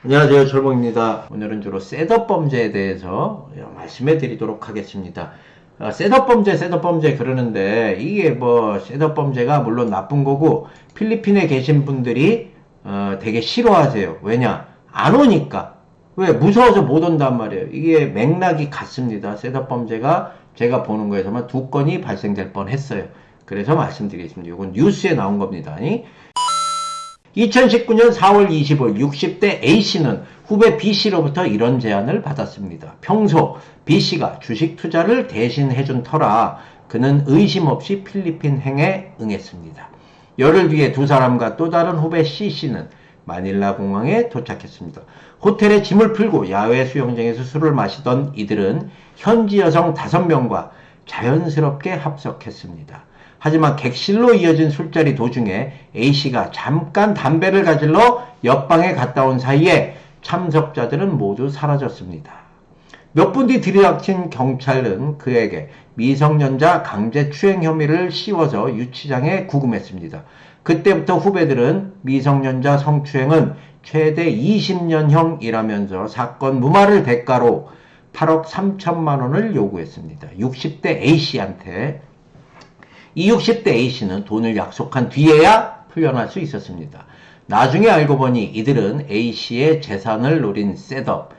안녕하세요. 철봉입니다. 오늘은 주로 셋업 범죄에 대해서 말씀해 드리도록 하겠습니다. 셋업 범죄 그러는데 이게 셋업 범죄가 물론 나쁜 거고 필리핀에 계신 분들이 되게 싫어하세요. 왜냐? 안 오니까. 왜? 무서워서 못 온단 말이에요. 이게 맥락이 같습니다. 셋업 범죄가 제가 보는 거에서만 2건이 발생될 뻔 했어요. 그래서 말씀드리겠습니다. 이건 뉴스에 나온 겁니다. 2019년 4월 25일 60대 A씨는 후배 B씨로부터 이런 제안을 받았습니다. 평소 B씨가 주식 투자를 대신 해준 터라 그는 의심 없이 필리핀 행에 응했습니다. 열흘 뒤에 두 사람과 또 다른 후배 C씨는 마닐라 공항에 도착했습니다. 호텔에 짐을 풀고 야외 수영장에서 술을 마시던 이들은 현지 여성 5명과 자연스럽게 합석했습니다. 하지만 객실로 이어진 술자리 도중에 A씨가 잠깐 담배를 가질러 옆방에 갔다 온 사이에 참석자들은 모두 사라졌습니다. 몇 분 뒤 들이닥친 경찰은 그에게 미성년자 강제추행 혐의를 씌워서 유치장에 구금했습니다. 그때부터 후배들은 미성년자 성추행은 최대 20년형이라면서 사건 무마를 대가로 8억 3천만 원을 요구했습니다. 60대 A씨한테. 이 60대 A씨는 돈을 약속한 뒤에야 풀려날 수 있었습니다. 나중에 알고 보니 이들은 A씨의 재산을 노린 셋업,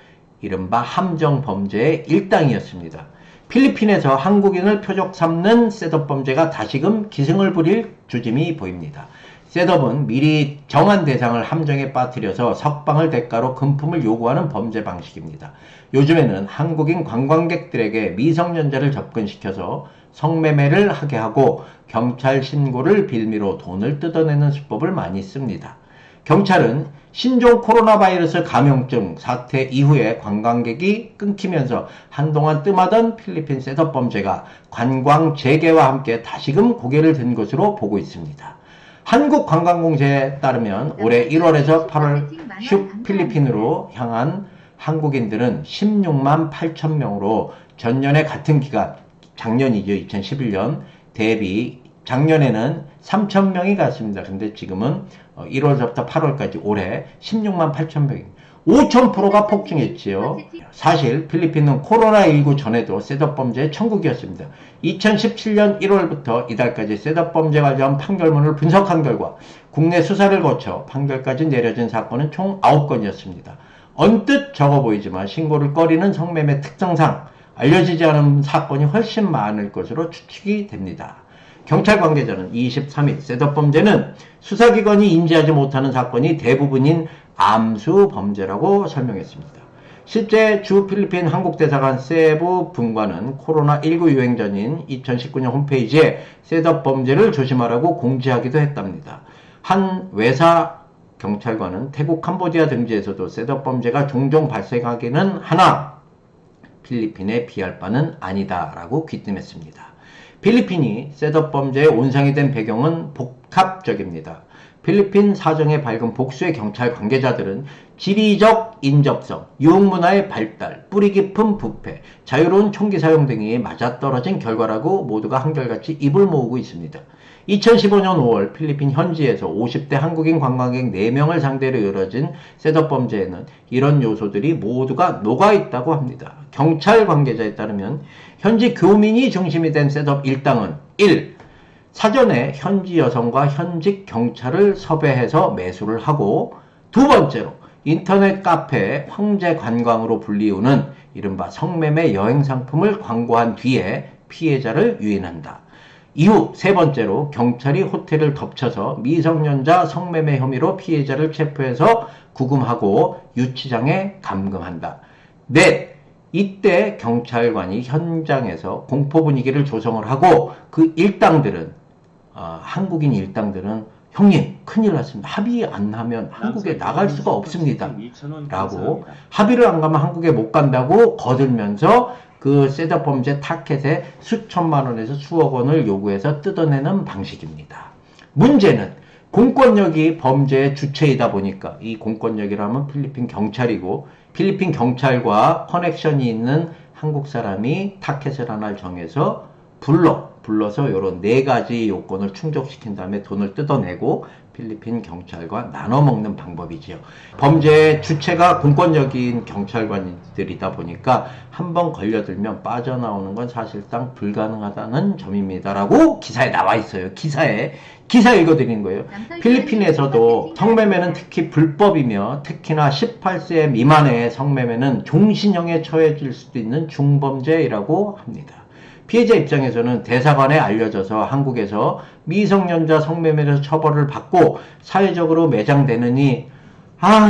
이른바 함정 범죄의 일당이었습니다. 필리핀에서 한국인을 표적 삼는 셋업 범죄가 다시금 기승을 부릴 조짐이 보입니다. 셋업은 미리 정한 대상을 함정에 빠뜨려서 석방을 대가로 금품을 요구하는 범죄 방식입니다. 요즘에는 한국인 관광객들에게 미성년자를 접근시켜서 성매매를 하게 하고 경찰 신고를 빌미로 돈을 뜯어내는 수법을 많이 씁니다. 경찰은 신종 코로나 바이러스 감염증 사태 이후에 관광객이 끊기면서 한동안 뜸하던 필리핀 셋업 범죄가 관광 재개와 함께 다시금 고개를 든 것으로 보고 있습니다. 한국관광공사에 따르면 올해 1월에서 8월 필리핀으로 향한 한국인들은 16만 8천 명으로 전년의 같은 기간, 작년이죠. 2011년 대비 작년에는 3천 명이 갔습니다. 근데 지금은 1월부터 8월까지 올해 16만 8천 명입니다. 5,000%가 폭증했지요. 사실 필리핀은 코로나19 전에도 셋업 범죄의 천국이었습니다. 2017년 1월부터 이달까지 셋업 범죄 관련 판결문을 분석한 결과 국내 수사를 거쳐 판결까지 내려진 사건은 총 9건이었습니다. 언뜻 적어 보이지만 신고를 꺼리는 성매매 특성상 알려지지 않은 사건이 훨씬 많을 것으로 추측이 됩니다. 경찰 관계자는 23일 셋업 범죄는 수사기관이 인지하지 못하는 사건이 대부분인 암수 범죄라고 설명했습니다. 실제 주 필리핀 한국대사관 세부 분관은 코로나19 유행 전인 2019년 홈페이지에 셋업 범죄를 조심하라고 공지하기도 했답니다. 한 외사 경찰관은 태국 캄보디아 등지에서도 셋업 범죄가 종종 발생하기는 하나 필리핀에 비할 바는 아니다라고 귀띔했습니다. 필리핀이 셋업 범죄의 온상이 된 배경은 복합적입니다. 필리핀 사정에 밝은 복수의 경찰 관계자들은 지리적 인접성, 유흥문화의 발달, 뿌리 깊은 부패, 자유로운 총기 사용 등이 맞아떨어진 결과라고 모두가 한결같이 입을 모으고 있습니다. 2015년 5월 필리핀 현지에서 50대 한국인 관광객 4명을 상대로 이뤄진 셋업 범죄에는 이런 요소들이 모두가 녹아있다고 합니다. 경찰 관계자에 따르면 현지 교민이 중심이 된 셋업 일당은 1. 사전에 현지 여성과 현직 경찰을 섭외해서 매수를 하고 두 번째로 인터넷 카페 황제 관광으로 불리우는 이른바 성매매 여행 상품을 광고한 뒤에 피해자를 유인한다. 이후 세 번째로 경찰이 호텔을 덮쳐서 미성년자 성매매 혐의로 피해자를 체포해서 구금하고 유치장에 감금한다. 넷, 이때 경찰관이 현장에서 공포 분위기를 조성을 하고 그 일당들은 한국인 일당들은 형님 큰일 났습니다. 합의 안 하면 한국에 나갈 수가 없습니다. 라고 합의를 안 가면 한국에 못 간다고 거들면서 그 셋업 범죄 타켓에 수천만 원에서 수억 원을 요구해서 뜯어내는 방식입니다. 문제는 공권력이 범죄의 주체이다 보니까 이 공권력이라면 필리핀 경찰이고 필리핀 경찰과 커넥션이 있는 한국 사람이 타켓을 하나 정해서 불러서 요런 4가지 요건을 충족시킨 다음에 돈을 뜯어내고 필리핀 경찰과 나눠 먹는 방법이지요. 범죄의 주체가 공권력인 경찰관들이다 보니까 한번 걸려들면 빠져나오는 건 사실상 불가능하다는 점입니다라고 기사에 나와 있어요. 기사 읽어드린 거예요. 필리핀에서도 성매매는 특히 불법이며 특히나 18세 미만의 성매매는 종신형에 처해질 수도 있는 중범죄라고 합니다. 피해자 입장에서는 대사관에 알려져서 한국에서 미성년자 성매매에서 처벌을 받고 사회적으로 매장되느니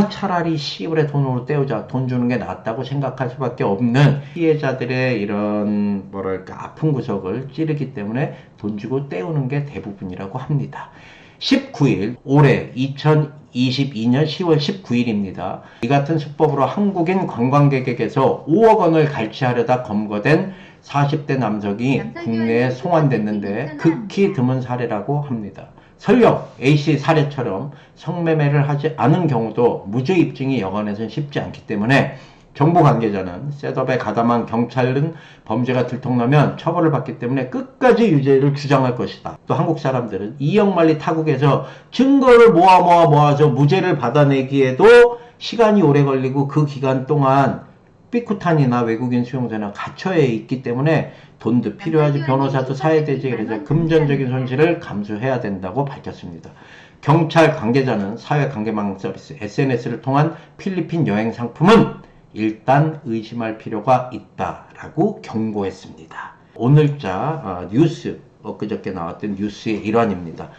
차라리 시골에 돈으로 때우자, 돈 주는 게 낫다고 생각할 수밖에 없는 피해자들의 이런 뭐랄까 아픈 구석을 찌르기 때문에 돈 주고 때우는 게 대부분이라고 합니다. 19일 올해 2022년 10월 19일입니다. 이 같은 수법으로 한국인 관광객에게서 5억 원을 갈취하려다 검거된 40대 남성이 국내에 송환됐는데 극히 드문 사례라고 합니다. 설령 A씨 사례처럼 성매매를 하지 않은 경우도 무죄 입증이 여간해서는 쉽지 않기 때문에 정부 관계자는 셋업에 가담한 경찰은 범죄가 들통나면 처벌을 받기 때문에 끝까지 유죄를 주장할 것이다. 또 한국 사람들은 이영만리 타국에서 증거를 모아서 무죄를 받아내기에도 시간이 오래 걸리고 그 기간 동안 삐쿠탄이나 외국인 수용소나 갇혀에 있기 때문에 돈도 필요하지, 변호사도 사야 되지, 그래서 금전적인 손실을 감수해야 된다고 밝혔습니다. 경찰 관계자는 사회관계망 서비스 SNS를 통한 필리핀 여행 상품은 일단 의심할 필요가 있다라고 경고했습니다. 오늘자 뉴스, 엊그저께 나왔던 뉴스의 일환입니다.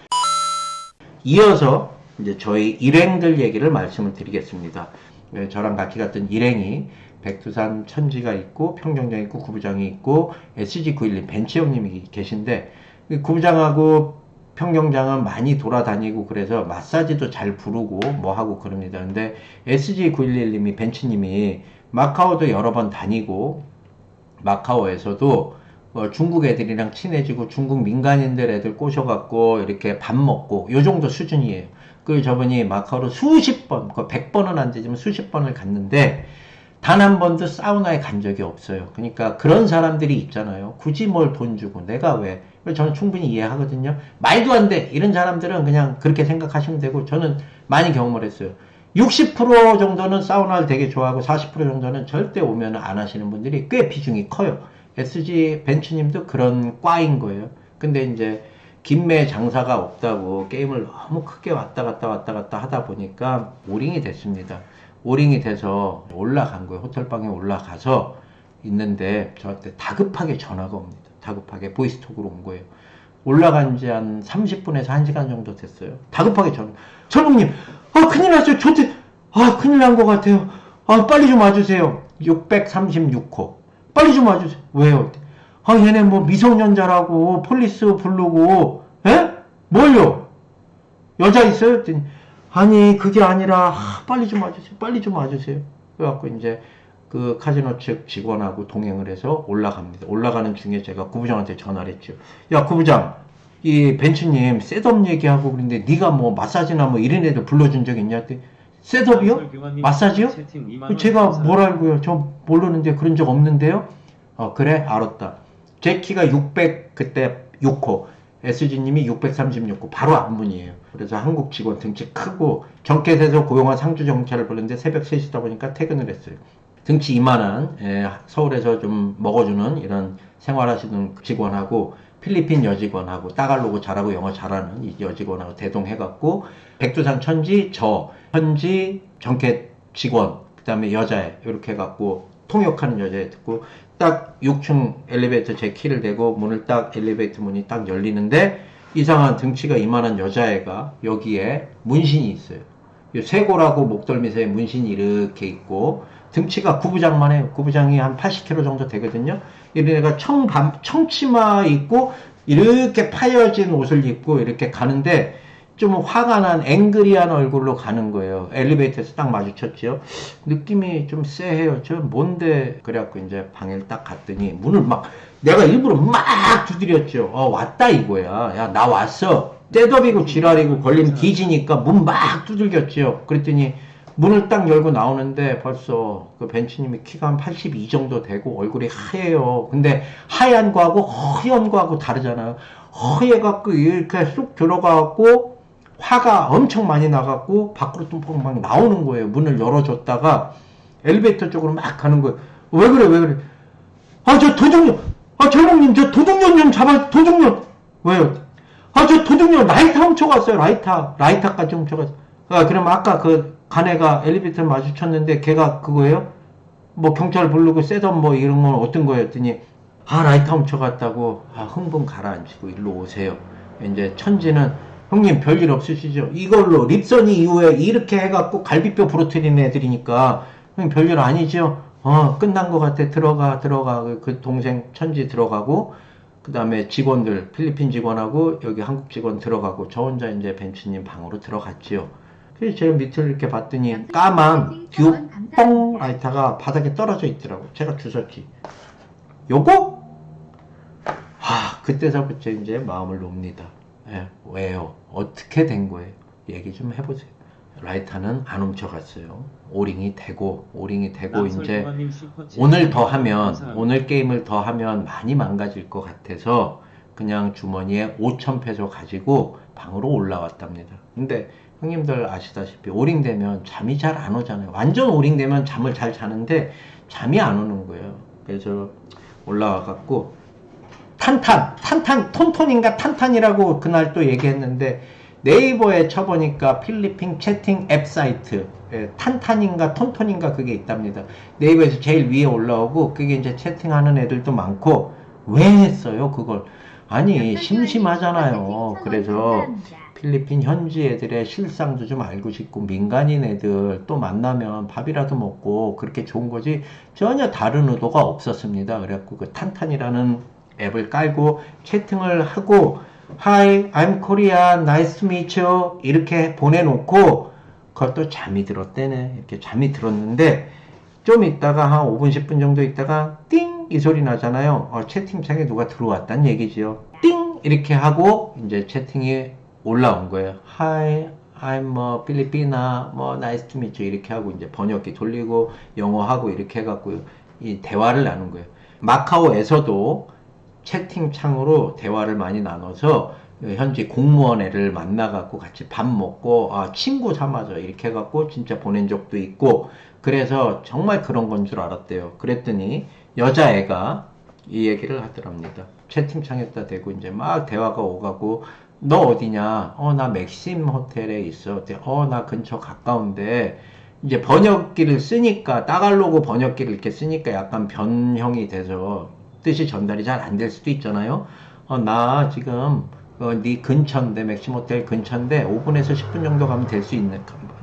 이어서 이제 저희 일행들 얘기를 말씀을 드리겠습니다. 저랑 같이 갔던 일행이 백두산 천지가 있고 평경장이 있고 구부장이 있고 SG911 벤치 형님이 계신데 구부장하고 평경장은 많이 돌아다니고 그래서 마사지도 잘 부르고 뭐 하고 그럽니다. 근데 SG911님이 벤치님이 마카오도 여러 번 다니고 마카오에서도 중국 애들이랑 친해지고 중국 민간인들 애들 꼬셔갖고 이렇게 밥 먹고 요 정도 수준이에요. 그 저분이 마카오로 수십 번, 100번은 안 되지만 수십 번을 갔는데 단 한 번도 사우나에 간 적이 없어요. 그러니까 그런 사람들이 있잖아요. 굳이 뭘 돈 주고 내가 왜? 저는 충분히 이해하거든요. 말도 안 돼. 이런 사람들은 그냥 그렇게 생각하시면 되고 저는 많이 경험을 했어요. 60% 정도는 사우나를 되게 좋아하고 40% 정도는 절대 오면 안 하시는 분들이 꽤 비중이 커요. SG 벤츠님도 그런 과인 거예요. 근데 이제 김매 장사가 없다고 게임을 너무 크게 왔다 갔다 하다 보니까 오링이 됐습니다. 오링이 돼서 올라간 거예요. 호텔방에 올라가서 있는데 저한테 다급하게 전화가 옵니다. 다급하게 보이스톡으로 온 거예요. 올라간 지 한 30분에서 1시간 정도 됐어요. 다급하게 전화. 철봉님, 큰일 났어요. 큰일 난 것 같아요. 빨리 좀 와주세요. 636호. 빨리 좀 와주세요. 왜요? 얘네 뭐 미성년자라고 폴리스 부르고, 뭘요? 여자 있어요? 했더니, 아니, 그게 아니라, 빨리 좀 와주세요. 그래갖고 이제 그 카지노 측 직원하고 동행을 해서 올라갑니다. 올라가는 중에 제가 구부장한테 전화를 했죠. 야, 구부장, 이 벤츠님 셋업 얘기하고 그런데 네가 뭐 마사지나 뭐 이런 애들 불러준 적 있냐? 셋업이요? 마사지요? 제가 뭘 알고요? 저 모르는데 그런 적 없는데요? 그래? 알았다. 제 키가 600, 그때 6호. SG님이 636호. 바로 앞문이에요. 그래서 한국 직원 등치 크고 정켓에서 고용한 상주 경찰을 불렀는데 새벽 3시다 보니까 퇴근을 했어요. 등치 이만한 서울에서 좀 먹어주는 이런 생활하시는 직원하고 필리핀 여직원하고 따갈로그 잘하고 영어 잘하는 이 여직원하고 대동해갖고 백두산 천지 천지 정켓 직원 그 다음에 여자애 이렇게 해갖고 통역하는 여자애 듣고 딱 6층 엘리베이터 제 키를 대고 문을 딱 엘리베이터 문이 딱 열리는데 이상한 등치가 이만한 여자애가 여기에 문신이 있어요. 쇄골하고 목덜미에 문신이 이렇게 있고 등치가 구부장만 해요. 구부장이 한 80kg 정도 되거든요. 이런 애가 청치마 입고 이렇게 파여진 옷을 입고 이렇게 가는데 좀 화가 난 앵그리한 얼굴로 가는 거예요. 엘리베이터에서 딱 마주쳤죠. 느낌이 좀 쎄해요. 저 뭔데? 그래갖고 이제 방에 딱 갔더니 문을 내가 일부러 막 두드렸죠. 왔다 이거야. 야, 나 왔어. 떼더비고 지랄이고 걸리면 뒤지니까 문 막 두들겼죠. 그랬더니 문을 딱 열고 나오는데 벌써 그 벤츠님이 키가 한 82 정도 되고 얼굴이 하얘요. 근데 하얀 거하고 허연 거하고 다르잖아요. 허해갖고 이렇게 쑥 들어가갖고 화가 엄청 많이 나갖고 밖으로 또 막 나오는 거예요. 문을 열어줬다가 엘리베이터 쪽으로 막 가는 거예요. 왜 그래, 왜 그래? 아, 저 도둑년! 아, 절봉님, 저 도둑년 좀 잡아, 도둑년! 왜요? 아, 저 도둑년 라이터 훔쳐갔어요, 라이터. 라이터까지 훔쳐갔어요. 아, 그럼 아까 그 간애가 엘리베이터를 마주쳤는데 걔가 그거예요? 뭐 경찰 부르고 세던 뭐 이런 건 어떤 거였더니 아, 라이터 훔쳐갔다고. 아, 흥분 가라앉히고 일로 오세요. 이제 천지는 형님 별일 없으시죠? 이걸로 립선이 이후에 이렇게 해갖고 갈비뼈 부러뜨리는 애들이니까 형님 별일 아니죠? 끝난 것 같아. 들어가. 그 동생 천지 들어가고 그 다음에 직원들 필리핀 직원하고 여기 한국 직원 들어가고 저 혼자 이제 벤츠님 방으로 들어갔지요. 그래서 제가 밑을 이렇게 봤더니 까만 듀뽕 라이터가 바닥에 떨어져 있더라고. 제가 주웠지. 요거? 그때서부터 이제 마음을 놓습니다. 예, 왜요? 어떻게 된 거예요? 얘기 좀 해보세요. 라이터는 안 훔쳐갔어요. 오링이 되고 이제 오늘 더 하면 오늘 게임을 더 하면 많이 망가질 것 같아서 그냥 주머니에 5,000페소 가지고 방으로 올라왔답니다. 근데 형님들 아시다시피 오링 되면 잠이 잘 안 오잖아요. 완전 오링 되면 잠을 잘 자는데 잠이 안 오는 거예요. 그래서 올라와갖고 톤톤인가 탄탄이라고 그날 또 얘기했는데 네이버에 쳐보니까 필리핀 채팅 앱 사이트 탄탄인가 톤톤인가 그게 있답니다. 네이버에서 제일 위에 올라오고 그게 이제 채팅하는 애들도 많고 왜 했어요 그걸? 아니 심심하잖아요. 그래서 필리핀 현지 애들의 실상도 좀 알고 싶고 민간인 애들 또 만나면 밥이라도 먹고 그렇게 좋은 거지 전혀 다른 의도가 없었습니다. 그래갖고 그 탄탄이라는 앱을 깔고 채팅을 하고 Hi, I'm Korea, nice to meet you 이렇게 보내놓고 그것도 잠이 들었대네. 이렇게 잠이 들었는데 좀 있다가 한 5분 10분 정도 있다가 띵! 이 소리 나잖아요. 채팅창에 누가 들어왔다는 얘기지요. 띵! 이렇게 하고 이제 채팅이 올라온 거예요. Hi, I'm Filipina, nice to meet you 이렇게 하고 이제 번역기 돌리고 영어하고 이렇게 해갖고 이 대화를 나눈 거예요. 마카오에서도 채팅창으로 대화를 많이 나눠서 현지 공무원 애를 만나갖고 같이 밥 먹고 친구 삼아줘 이렇게 해갖고 진짜 보낸 적도 있고 그래서 정말 그런 건 줄 알았대요. 그랬더니 여자애가 이 얘기를 하더랍니다. 채팅창에다 대고 이제 막 대화가 오가고 너 어디냐? 나 맥심 호텔에 있어. 나 근처 가까운데 이제 번역기를 쓰니까 따갈로그 번역기를 이렇게 쓰니까 약간 변형이 돼서 뜻이 전달이 잘 안 될 수도 있잖아요. 나 지금 네 근처인데 맥심 호텔 근처인데 5분에서 10분 정도 가면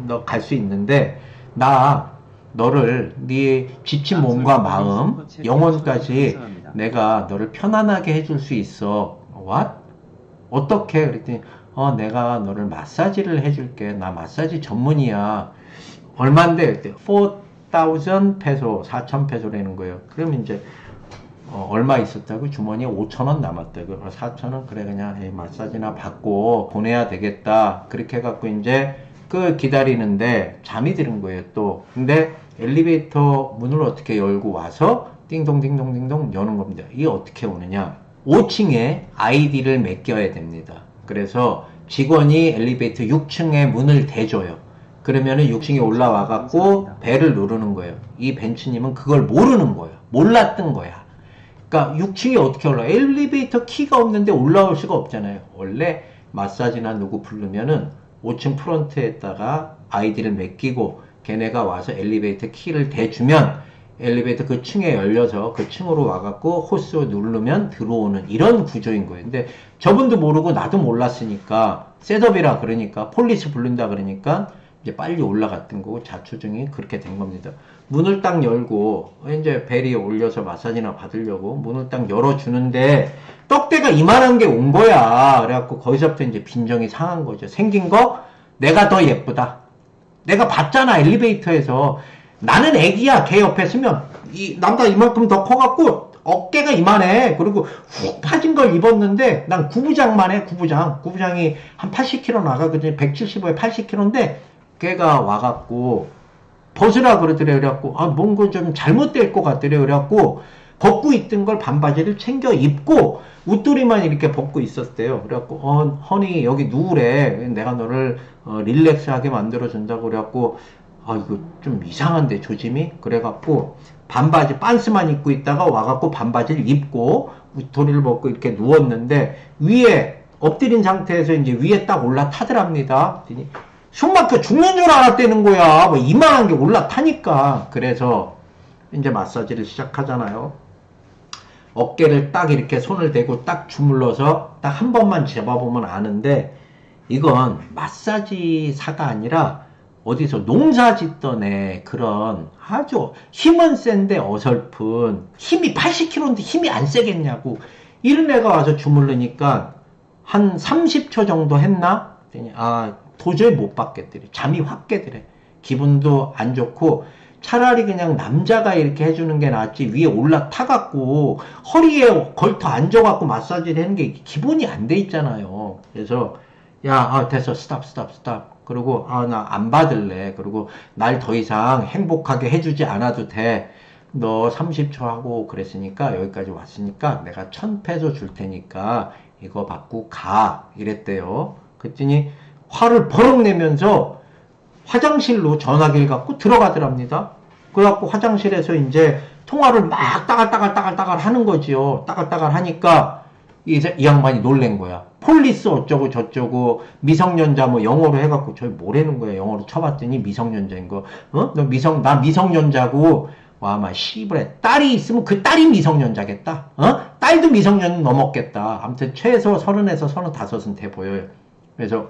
너 갈 수 있는데 나 너를 네 지친 몸과 마음, 영혼까지 내가 너를 편안하게 해줄 수 있어. What? 어떻게? 그랬더니 내가 너를 마사지를 해줄게. 나 마사지 전문이야. 얼만데? 그랬더니 4,000 페소, 4,000 페소라는 거예요. 그러면 이제 얼마 있었다고? 주머니에 5,000원 남았다고. 4,000원? 그래, 그냥 마사지나 받고 보내야 되겠다. 그렇게 해갖고 이제 그 기다리는데 잠이 드는 거예요, 또. 근데 엘리베이터 문을 어떻게 열고 와서 띵동띵동띵동 여는 겁니다. 이게 어떻게 오느냐? 5층에 아이디를 맡겨야 됩니다. 그래서 직원이 엘리베이터 6층에 문을 대줘요. 그러면은 6층에 올라와갖고 벨을 누르는 거예요. 이 벤츠님은 그걸 모르는 거예요. 몰랐던 거야. 그러니까 6층에 어떻게 올라와? 엘리베이터 키가 없는데 올라올 수가 없잖아요. 원래 마사지나 누구 부르면은 5층 프론트에다가 아이디를 맡기고 걔네가 와서 엘리베이터 키를 대주면 엘리베이터 그 층에 열려서 그 층으로 와갖고 호스 누르면 들어오는 이런 구조인 거예요. 근데 저분도 모르고 나도 몰랐으니까 셋업이라 그러니까 폴리스 부른다 그러니까 이제 빨리 올라갔던 거고 자초중이 그렇게 된 겁니다. 문을 딱 열고 이제 벨이 올려서 마사지나 받으려고 문을 딱 열어주는데 떡대가 이만한 게 온 거야. 그래갖고 거기서부터 이제 빈정이 상한 거죠. 생긴 거 내가 더 예쁘다. 내가 봤잖아 엘리베이터에서. 나는 애기야. 걔 옆에 서면 이 남자 이만큼 더 커갖고 어깨가 이만해. 그리고 훅 파진 걸 입었는데 난 구부장만 해. 구부장이 한 80kg 나가거든요. 175에 80kg인데 걔가 와갖고 벗으라 그러더래요. 그래갖고, 뭔가 좀 잘못될 것 같더래요. 그래갖고, 벗고 있던 걸 반바지를 챙겨 입고, 웃도리만 이렇게 벗고 있었대요. 그래갖고, 허니, 여기 누우래. 내가 너를, 릴렉스하게 만들어준다고. 그래갖고, 이거 좀 이상한데, 조짐이? 그래갖고, 반바지, 빤스만 입고 있다가 와갖고 반바지를 입고, 웃도리를 벗고 이렇게 누웠는데, 위에, 엎드린 상태에서 이제 위에 딱 올라타더랍니다. 숨 막혀 죽는 줄 알았다는 거야. 뭐 이만한 게 올라타니까. 그래서 이제 마사지를 시작하잖아요. 어깨를 딱 이렇게 손을 대고 딱 주물러서 딱 한 번만 잡아보면 아는데, 이건 마사지사가 아니라 어디서 농사 짓던 애 그런 아주 힘은 센데 어설픈, 힘이 80kg인데 힘이 안 세겠냐고 이런 애가 와서 주물르니까 한 30초 정도 했나? 도저히 못 받겠더래. 잠이 확 깨더래. 기분도 안 좋고, 차라리 그냥 남자가 이렇게 해주는 게 낫지, 위에 올라타갖고 허리에 걸터 앉아갖고 마사지를 하는 게 기본이 안 돼 있잖아요. 그래서 됐어, 스탑. 그리고 나 안 받을래. 그리고 날 더 이상 행복하게 해주지 않아도 돼. 너 30초 하고 그랬으니까, 여기까지 왔으니까 내가 1,000페소 줄 테니까 이거 받고 가, 이랬대요. 그랬더니 화를 버럭 내면서 화장실로 전화기를 갖고 들어가더랍니다. 그래갖고 화장실에서 이제 통화를 막 따갈따갈 하는 거지요. 따갈따갈 하니까 이 양반이 놀란 거야. 폴리스 어쩌고 저쩌고, 미성년자 뭐 영어로 해갖고 저희 뭐라는 거야. 영어로 쳐봤더니 미성년자인 거. 나 미성년자고. 마 씨부레. 딸이 있으면 그 딸이 미성년자겠다. 딸도 미성년 넘었겠다. 아무튼 최소 30에서 35은 돼 보여요. 그래서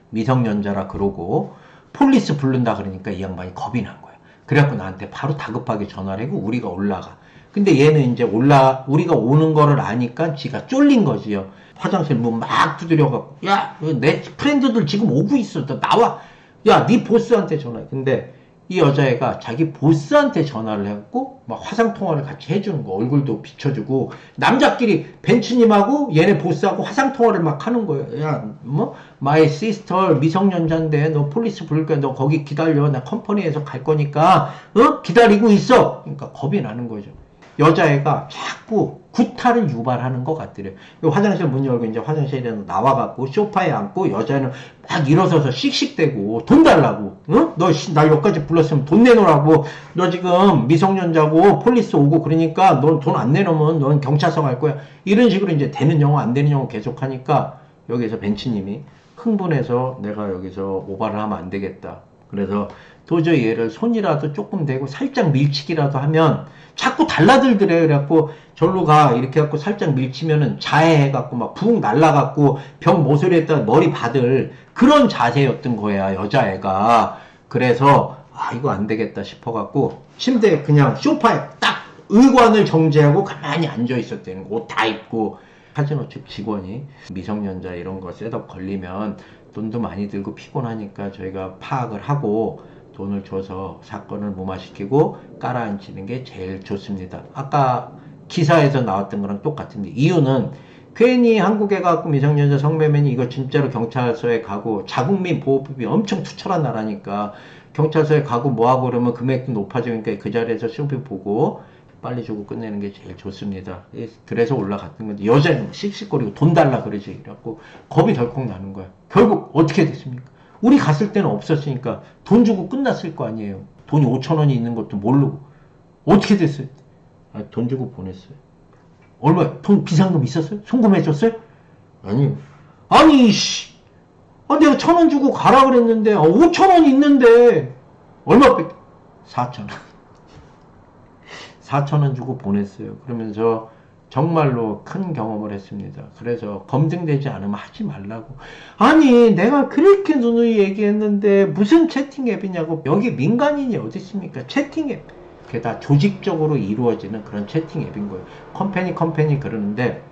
미성년자라 그러고 폴리스 부른다 그러니까 이 양반이 겁이 난 거야. 그래갖고 나한테 바로 다급하게 전화를 하고 우리가 올라가. 근데 얘는 이제 우리가 오는 거를 아니까 지가 쫄린 거지요. 화장실 문 막 두드려갖고, 내 프렌드들 지금 오고 있어. 너 나와. 네 보스한테 전화해. 근데 이 여자애가 자기 보스한테 전화를 해갖고 막 화상통화를 같이 해주는 거, 얼굴도 비춰주고, 남자끼리 벤츠님하고 얘네 보스하고 화상통화를 막 하는 거예요. my sister 미성년자인데 너 폴리스 부를 거야. 너 거기 기다려. 나 컴퍼니에서 갈 거니까 기다리고 있어. 그러니까 겁이 나는 거죠. 여자애가 자꾸 구타를 유발하는 것 같더래요. 화장실 문 열고 이제 화장실에 나와갖고 소파에 앉고, 여자애는 막 일어서서 씩씩대고 돈 달라고. 너 날 여기까지 불렀으면 돈 내놓으라고. 너 지금 미성년자고 폴리스 오고 그러니까 넌 돈 안 내놓으면 넌 경찰서 갈 거야. 이런 식으로 이제 되는 영어 안 되는 영어 계속 하니까 여기서 벤치님이 흥분해서 내가 여기서 오바를 하면 안 되겠다. 그래서 도저히 얘를 손이라도 조금 대고 살짝 밀치기라도 하면 자꾸 달라들더래요. 그래갖고 절로 가 이렇게 해갖고 살짝 밀치면은 자해해갖고 막 붕 날라갖고 병 모서리에다 머리 받을 그런 자세였던 거야, 여자애가. 그래서 이거 안 되겠다 싶어갖고 침대에 그냥 소파에 딱 의관을 정지하고 가만히 앉아 있었다는 거. 옷 다 입고. 카지노 측 직원이 미성년자 이런 거 셋업 걸리면 돈도 많이 들고 피곤하니까 저희가 파악을 하고 돈을 줘서 사건을 무마시키고 깔아앉히는 게 제일 좋습니다. 아까 기사에서 나왔던 거랑 똑같은데, 이유는 괜히 한국에 가고 미성년자 성매매니 이거 진짜로 경찰서에 가고, 자국민 보호법이 엄청 투철한 나라니까 경찰서에 가고 뭐하고 그러면 금액도 높아지니까 그 자리에서 쇼핑 보고 빨리 주고 끝내는 게 제일 좋습니다. 그래서 올라갔던 건데, 여자는 씩씩거리고 돈 달라 그러지. 그래갖고 겁이 덜컥 나는 거야. 결국 어떻게 됐습니까? 우리 갔을 때는 없었으니까 돈 주고 끝났을 거 아니에요. 돈이 5,000원이 있는 것도 모르고. 어떻게 됐어요? 돈 주고 보냈어요. 얼마, 돈 비상금 있었어요? 송금해줬어요? 아니요. 내가 1,000원 주고 가라 그랬는데, 5,000원 있는데, 얼마 뺐? 4,000원. 4,000원 주고 보냈어요. 그러면서 정말로 큰 경험을 했습니다. 그래서 검증되지 않으면 하지 말라고. 내가 그렇게 누누이 얘기했는데 무슨 채팅 앱이냐고. 여기 민간인이 어디 있습니까? 채팅 앱. 그게 다 조직적으로 이루어지는 그런 채팅 앱인 거예요. 컴퍼니 그러는데,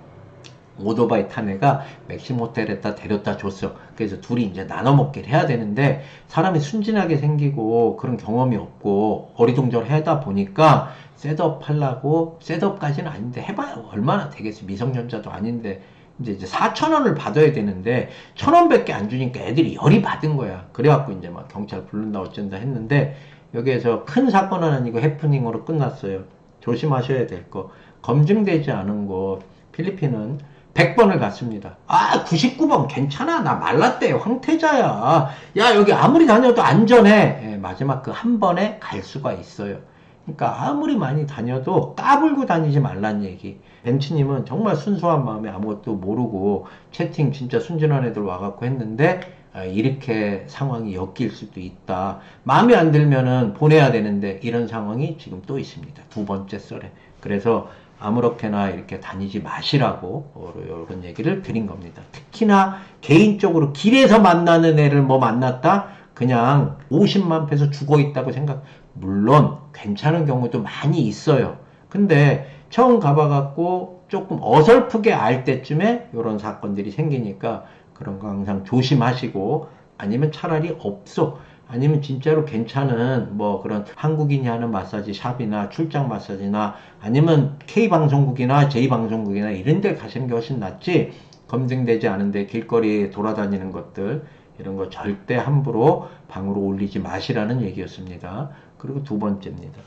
오토바이 탄 애가 맥심 호텔에다 데려다 줬어. 그래서 둘이 이제 나눠 먹기를 해야 되는데, 사람이 순진하게 생기고 그런 경험이 없고 어리둥절 하다 보니까 셋업 하려고, 셋업까지는 아닌데 해봐야 얼마나 되겠어. 미성년자도 아닌데 이제 4,000원을 받아야 되는데 1,000원밖에 안 주니까 애들이 열이 받은 거야. 그래갖고 이제 막 경찰 부른다 어쩐다 했는데, 여기에서 큰 사건은 아니고 해프닝으로 끝났어요. 조심하셔야 될 거. 검증되지 않은 거 필리핀은 100번을 갔습니다. 아, 99번 괜찮아. 나 말랐대. 황태자야. 야, 여기 아무리 다녀도 안전해. 예, 마지막 그 한 번에 갈 수가 있어요. 그러니까 아무리 많이 다녀도 까불고 다니지 말란 얘기. 벤치님은 정말 순수한 마음에 아무것도 모르고 채팅 진짜 순진한 애들 와갖고 했는데 이렇게 상황이 엮일 수도 있다. 마음에 안 들면은 보내야 되는데 이런 상황이 지금 또 있습니다. 두 번째 썰에. 그래서 아무렇게나 이렇게 다니지 마시라고 이런 얘기를 드린 겁니다. 특히나 개인적으로 길에서 만나는 애를 뭐 만났다? 그냥 50만 페소 죽어 있다고 생각. 물론 괜찮은 경우도 많이 있어요. 근데 처음 가봐갖고 조금 어설프게 알 때쯤에 이런 사건들이 생기니까 그런 거 항상 조심하시고, 아니면 차라리 없어. 아니면 진짜로 괜찮은 뭐 그런 한국인이 하는 마사지 샵이나 출장 마사지나 아니면 K방송국이나 J방송국이나 이런 데 가시는 게 훨씬 낫지, 검증되지 않은데 길거리에 돌아다니는 것들 이런 거 절대 함부로 방으로 올리지 마시라는 얘기였습니다. 그리고 두 번째입니다.